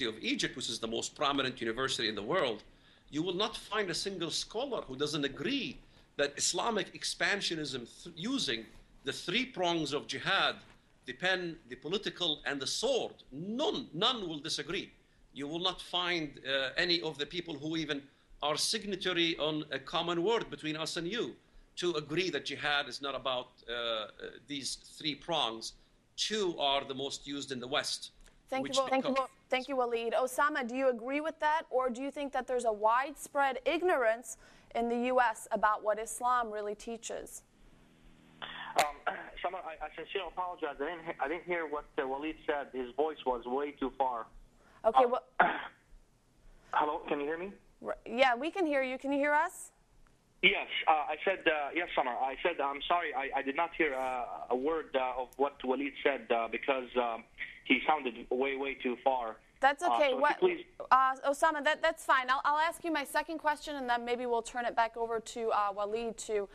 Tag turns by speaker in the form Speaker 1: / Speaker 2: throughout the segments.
Speaker 1: of Egypt, which is the most prominent university in the world, you will not find a single scholar who doesn't agree that Islamic expansionism using the three prongs of jihad, the pen, the political, and the sword, none will disagree. You will not find any of the people who even are signatory on a common word between us and you to agree that jihad is not about these three prongs. Two are the most used in the West.
Speaker 2: Thank you, Waleed. Osama, do you agree with that, or do you think that there's a widespread ignorance in the U.S. about what Islam really teaches?
Speaker 3: Samar, I sincerely apologize. I didn't hear what Waleed said. His voice was way too far.
Speaker 2: Okay. Well,
Speaker 3: hello, can you hear me?
Speaker 2: Yeah, we can hear you. Can you hear us?
Speaker 3: Yes, I said, yes, Samar. I said, I'm sorry, I did not hear a word of what Waleed said because he sounded way too far.
Speaker 2: That's okay.
Speaker 3: So
Speaker 2: Osama, that's fine. I'll ask you my second question, and then maybe we'll turn it back over to Waleed to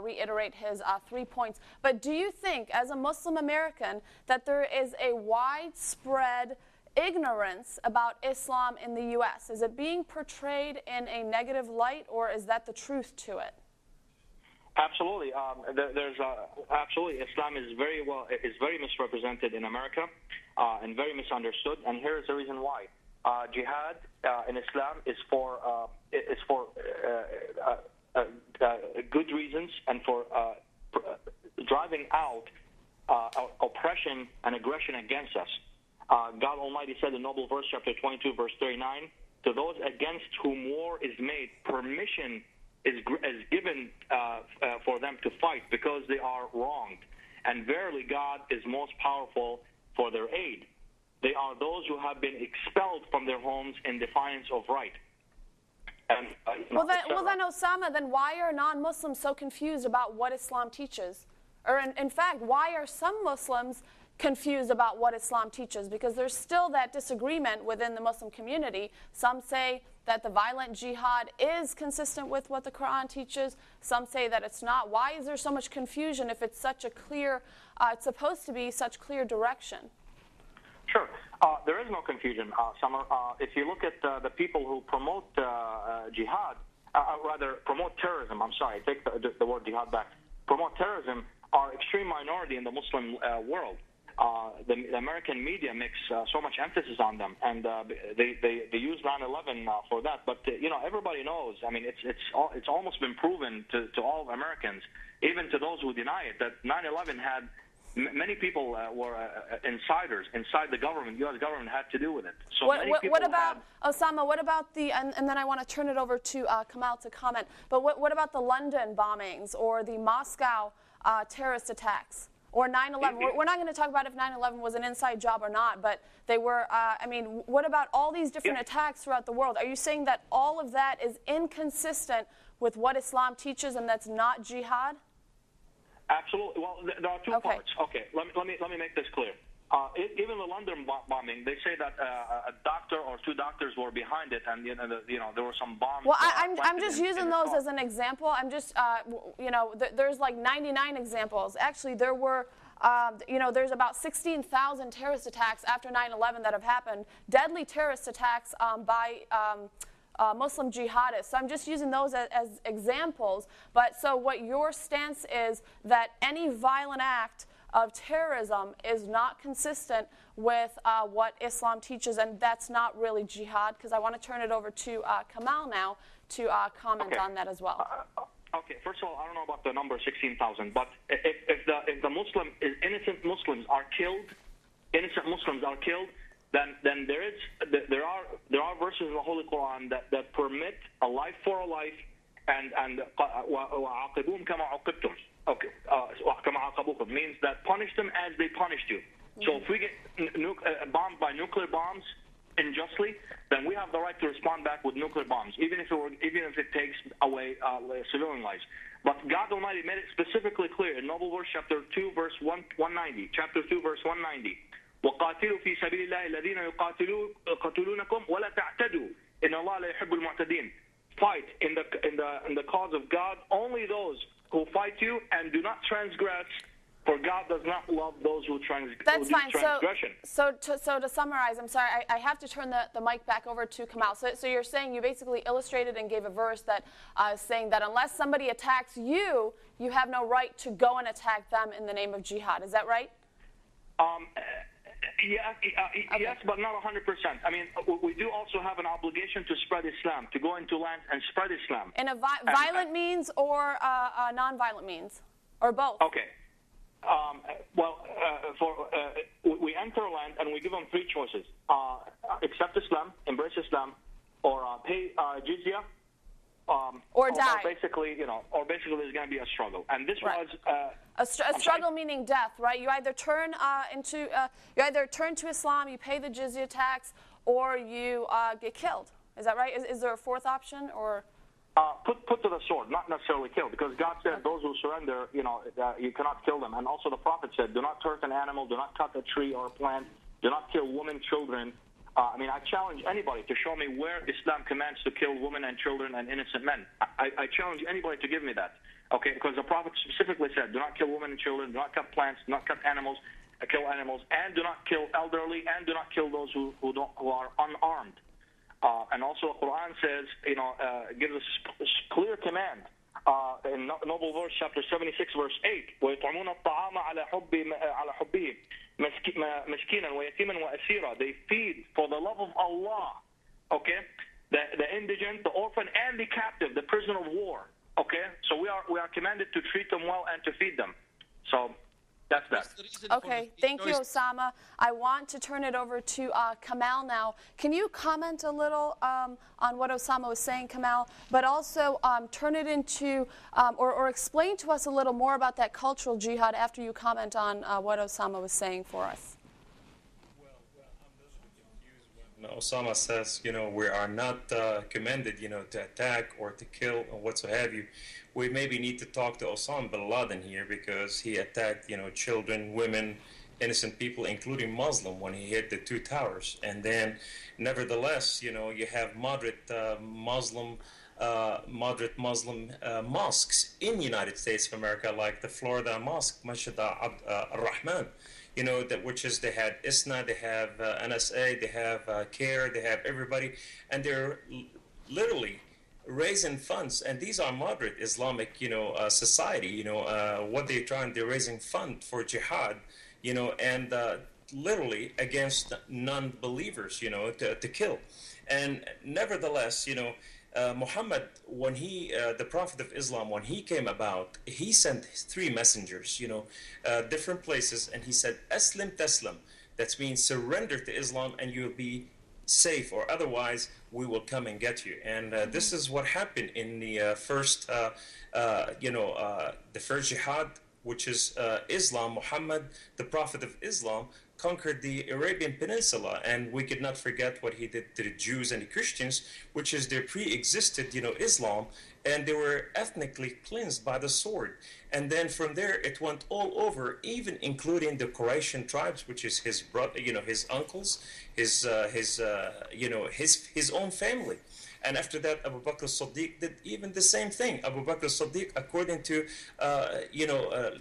Speaker 2: reiterate his 3 points. But do you think, as a Muslim American, that there is a widespread ignorance about Islam in the U.S.? Is it being portrayed in a negative light, or is that the truth to it?
Speaker 3: Absolutely. Absolutely. Islam is very misrepresented in America and very misunderstood. And here is the reason why. Jihad in Islam is for good reasons and for driving out oppression and aggression against us. God Almighty said in Noble Verse, chapter 22, verse 39, to those against whom war is made, permission is given for them to fight because they are wronged. And verily God is most powerful for their aid. They are those who have been expelled from their homes in defiance of right. And,
Speaker 2: well, then, Osama, then why are non-Muslims so confused about what Islam teaches? Or in fact, why are some Muslims confused about what Islam teaches? Because there's still that disagreement within the Muslim community. Some say that the violent jihad is consistent with what the Quran teaches. Some say that it's not. Why is there so much confusion if it's such a clear, it's supposed to be such clear direction?
Speaker 3: Sure. There is no confusion, Samar. If you look at the people who promote jihad, rather promote terrorism, I'm sorry, take the word jihad back, promote terrorism, are extreme minority in the Muslim world. The American media makes so much emphasis on them, and they use 9/11 for that. But everybody knows. I mean, it's almost been proven to all Americans, even to those who deny it, that 9/11 had many people were insiders inside the government. U.S. government had to do with it. So
Speaker 2: what about Osama? What about the and then I want to turn it over to Kamal to comment. But what about the London bombings or the Moscow terrorist attacks? Or 9/11. We're not going to talk about if 9/11 was an inside job or not, but they were, what about all these different attacks throughout the world? Are you saying that all of that is inconsistent with what Islam teaches and that's not jihad?
Speaker 3: Absolutely. Well, there are two parts. Okay, let me make this clear. Even the London bombing, they say that a doctor or two doctors were behind it, and there were some bombs.
Speaker 2: Well, I'm just using those as an example. I'm just there's like 99 examples. Actually, there were there's about 16,000 terrorist attacks after 9/11 that have happened. Deadly terrorist attacks by Muslim jihadists. So I'm just using those as examples. But so what your stance is that any violent act of terrorism is not consistent with what Islam teaches, and that's not really jihad, because I want to turn it over to Kamal now to comment on that as well.
Speaker 3: Okay, first of all, I don't know about the number 16,000, but if the innocent Muslims are killed, then there are verses in the Holy Quran that permit a life for a life, and وَعَاقِبُهُمْ كَمَا عُقِبْتُمْ. Okay, means that punish them as they punished you. So if we get bombed by nuclear bombs unjustly, then we have the right to respond back with nuclear bombs, even if it takes away civilian lives. But God Almighty made it specifically clear in Noble Verse chapter 2, verse 190. Chapter 2, verse 190. وَقَاتِلُوا فِي سَبِيلِ اللَّهِ الَّذِينَ يُقَاتِلُونَكُمْ وَلَا تَعْتَدُوا إِنَّ اللَّهَ لَا يُحِبُّ الْمُعْتَدِينَ. Fight in the cause of God only those who fight you, and do not transgress For God does not love those who
Speaker 2: That's
Speaker 3: do
Speaker 2: fine.
Speaker 3: transgression.
Speaker 2: So to summarize, I'm sorry, I have to turn the mic back over to Kamal. So you're saying you basically illustrated and gave a verse that saying that unless somebody attacks you, you have no right to go and attack them in the name of jihad. Is that right?
Speaker 3: Yes, but not 100%. I mean, we do also have an obligation to spread Islam, to go into lands and spread Islam.
Speaker 2: In a violent means or a non-violent means, or both?
Speaker 3: Okay. We enter land and we give them three choices: accept Islam, embrace Islam, or pay jizya,
Speaker 2: or die.
Speaker 3: Basically, there's going to be a struggle. And this was
Speaker 2: a struggle, meaning death, right? You either turn to Islam, you pay the jizya tax, or you get killed. Is that right? Is there a fourth option, or?
Speaker 3: Put to the sword, not necessarily killed, because God said those who surrender, you cannot kill them. And also the Prophet said, do not hurt an animal, do not cut a tree or a plant, do not kill women, children. I challenge anybody to show me where Islam commands to kill women and children and innocent men. I challenge anybody to give me that, okay? Because the Prophet specifically said, do not kill women and children, do not cut plants, do not cut animals, kill animals, and do not kill elderly, and do not kill those who are unarmed. And also the Quran says, gives us clear command in Noble Verse, chapter 76, verse 8, وَيُطْعِمُونَ الطَّعَامَ عَلَى حُبِّهِ مِسْكِينًا وَيَتِيمًا وَأَسِيرًا. They feed for the love of Allah, okay, the indigent, the orphan, and the captive, the prisoner of war, okay? So we are commanded to treat them well and to feed them. So that's that.
Speaker 2: Okay, thank you, Osama. I want to turn it over to Kamal now. Can you comment a little on what Osama was saying, Kamal, but also turn it into, or explain to us a little more about that cultural jihad after you comment on what Osama was saying for us?
Speaker 4: Well, I'm a little bit confused when Osama says, we are not commanded, to attack or to kill or whatsoever you. We maybe need to talk to Osama bin Laden here, because he attacked, children, women, innocent people, including Muslim, when he hit the two towers. And then, nevertheless, you have moderate Muslim mosques in the United States of America, like the Florida Mosque, Masjid al-Rahman. Which is, they had ISNA, they have NSA, they have CARE, they have everybody, and they're literally raising funds, and these are moderate Islamic, society, what they're raising fund for jihad, and literally against non-believers, to kill. And nevertheless, Muhammad, when the Prophet of Islam, when he came about, he sent three messengers, different places, and he said, Aslim Taslam. That means surrender to Islam and you'll be safe, or otherwise we will come and get you. And this is what happened in the first jihad, which is Islam. Muhammad, the Prophet of Islam, conquered the Arabian Peninsula, and we could not forget what he did to the Jews and the Christians, which is their pre-existed, Islam, and they were ethnically cleansed by the sword. And then from there, it went all over, even including the Quraysh tribes, which is his brother, his uncles, his own family. And after that, Abu Bakr as-Siddiq did even the same thing. Abu Bakr as-Siddiq, according to,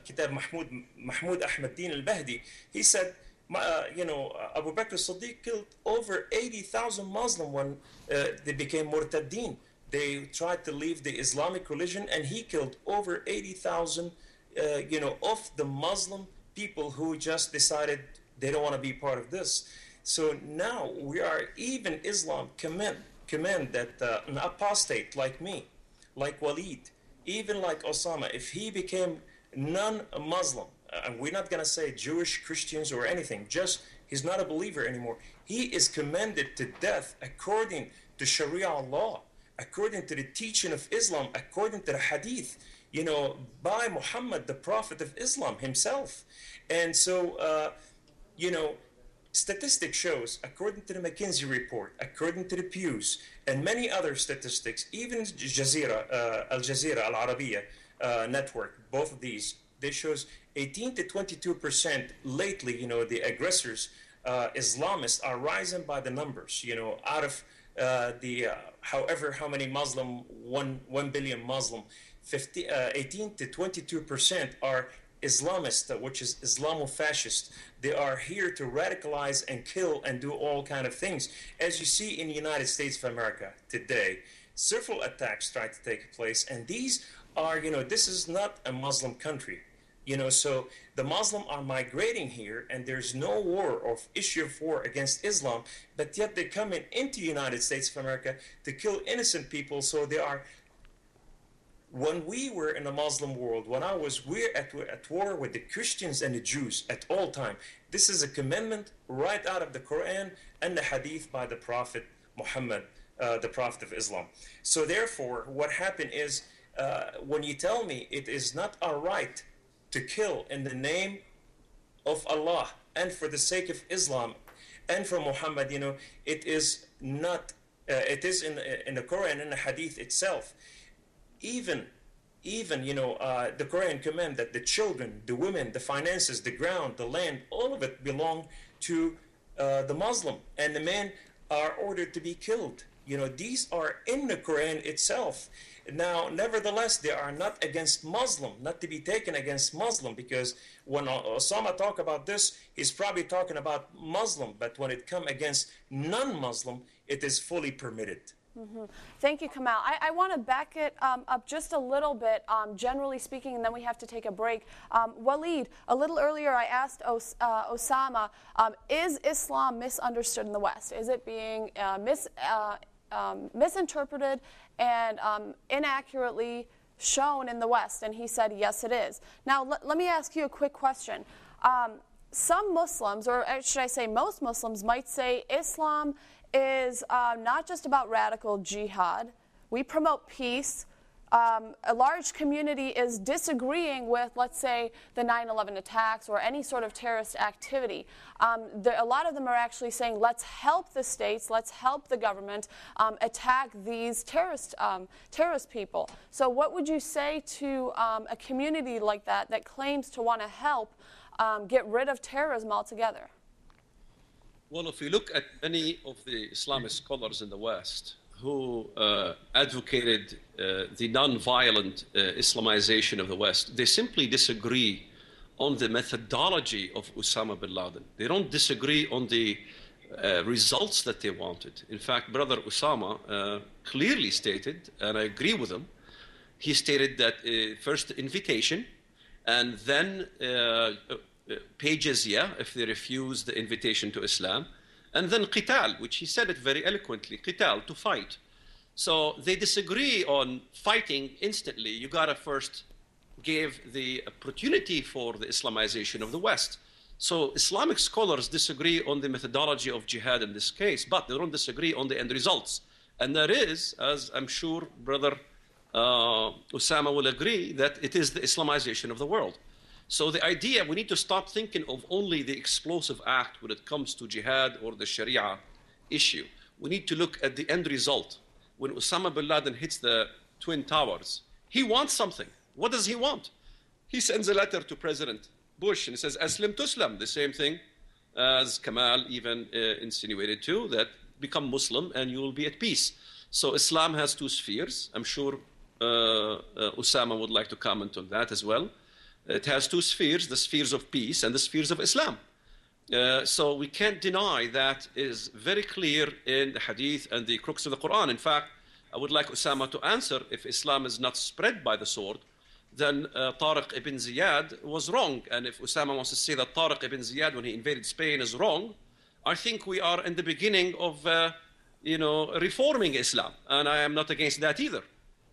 Speaker 4: Kitab Mahmoud Ahmad Din al-Bahdi, he said, Abu Bakr as-Siddiq killed over 80,000 Muslims when they became murtaddeen. They tried to leave the Islamic religion, and he killed over 80,000, of the Muslim people who just decided they don't want to be part of this. So now we are, even Islam command that an apostate like me, like Walid, even like Osama, if he became non-Muslim, and we're not going to say Jewish, Christians, or anything, just he's not a believer anymore, he is commanded to death according to Sharia law, according to the teaching of Islam, according to the hadith, by Muhammad, the Prophet of Islam himself. And so, statistics shows, according to the McKinsey report, according to the Pews, and many other statistics, even Al Jazeera, Al Arabiya network, both of these, they shows 18 to 22% lately, the aggressors, Islamists, are rising by the numbers, out of however how many Muslim, 1 billion Muslim, 18 to 22% are Islamists, which is Islamofascist. They are here to radicalize and kill and do all kind of things. As you see in the United States of America today, several attacks try to take place, and these are, this is not a Muslim country. So the Muslims are migrating here, and there's no war or issue of war against Islam, but yet they're coming into the United States of America to kill innocent people. So they are, when we were in the Muslim world, we're at war with the Christians and the Jews at all time. This is a commandment right out of the Quran and the Hadith by the Prophet Muhammad, the Prophet of Islam. So therefore, what happened is, when you tell me it is not our right to kill in the name of Allah and for the sake of Islam and for Muhammad, it is not, it is in the Quran and the Hadith itself. Even the Quran command that the children, the women, the finances, the ground, the land, all of it belong to the Muslim, and the men are ordered to be killed. These are in the Quran itself. Now, nevertheless, they are not against Muslim, not to be taken against Muslim, because when Osama talk about this, he's probably talking about Muslim, but when it comes against non-Muslim, it is fully permitted.
Speaker 2: Mm-hmm. Thank you, Kamal. I want to back it up just a little bit, generally speaking, and then we have to take a break. Waleed, a little earlier I asked Osama, is Islam misunderstood in the West? Is it being misinterpreted and inaccurately shown in the West? And he said, yes, it is. Now, let me ask you a quick question. Some Muslims, or should I say most Muslims, might say Islam is not just about radical jihad. We promote peace. A large community is disagreeing with, let's say, the 9/11 attacks or any sort of terrorist activity. A lot of them are actually saying, let's help the states, let's help the government attack these terrorist people. So what would you say to a community like that claims to want to help get rid of terrorism altogether?
Speaker 1: Well, if we look at many of the Islamic scholars in the West who advocated the non-violent Islamization of the West, they simply disagree on the methodology of Osama bin Laden. They don't disagree on the results that they wanted. In fact, Brother Osama clearly stated, and I agree with him, he stated that first invitation, and then pay jizya if they refuse the invitation to Islam, and then qital, which he said it very eloquently, qital, to fight. So they disagree on fighting instantly. You gotta first give the opportunity for the Islamization of the West. So Islamic scholars disagree on the methodology of jihad in this case, but they don't disagree on the end results. And that is, as I'm sure Brother Osama will agree, that it is the Islamization of the world. So the idea, we need to stop thinking of only the explosive act when it comes to jihad or the Sharia issue. We need to look at the end result. When Osama bin Laden hits the Twin Towers, he wants something. What does he want? He sends a letter to President Bush and he says, Aslim Tuslam, the same thing as Kamal even insinuated too, that become Muslim and you will be at peace. So Islam has two spheres. I'm sure Osama would like to comment on that as well. It has two spheres, the spheres of peace and the spheres of Islam. So we can't deny that is very clear in the Hadith and the crux of the Quran. In fact, I would like Osama to answer, if Islam is not spread by the sword, then Tariq ibn Ziyad was wrong. And if Osama wants to say that Tariq ibn Ziyad, when he invaded Spain, is wrong, I think we are in the beginning of reforming Islam. And I am not against that either.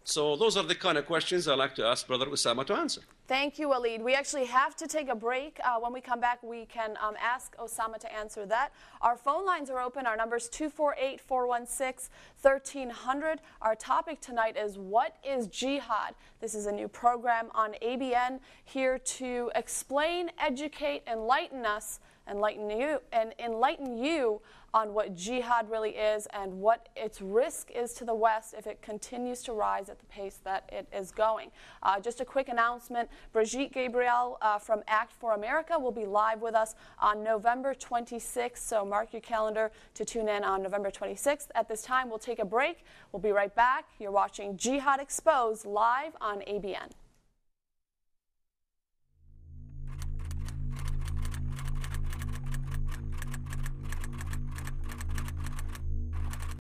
Speaker 1: So those are the kind of questions I like to ask Brother Osama to answer.
Speaker 2: Thank you, Waleed. We actually have to take a break. When we come back, we can ask Osama to answer that. Our phone lines are open. Our number is 248-416-1300. Our topic tonight is, what is jihad? This is a new program on ABN, here to explain, educate, enlighten us, enlighten you on what jihad really is and what its risk is to the West if it continues to rise at the pace that it is going. Just a quick announcement, Brigitte Gabriel from Act for America will be live with us on November 26th, so mark your calendar to tune in on November 26th. At this time, we'll take a break. We'll be right back. You're watching Jihad Exposed live on ABN.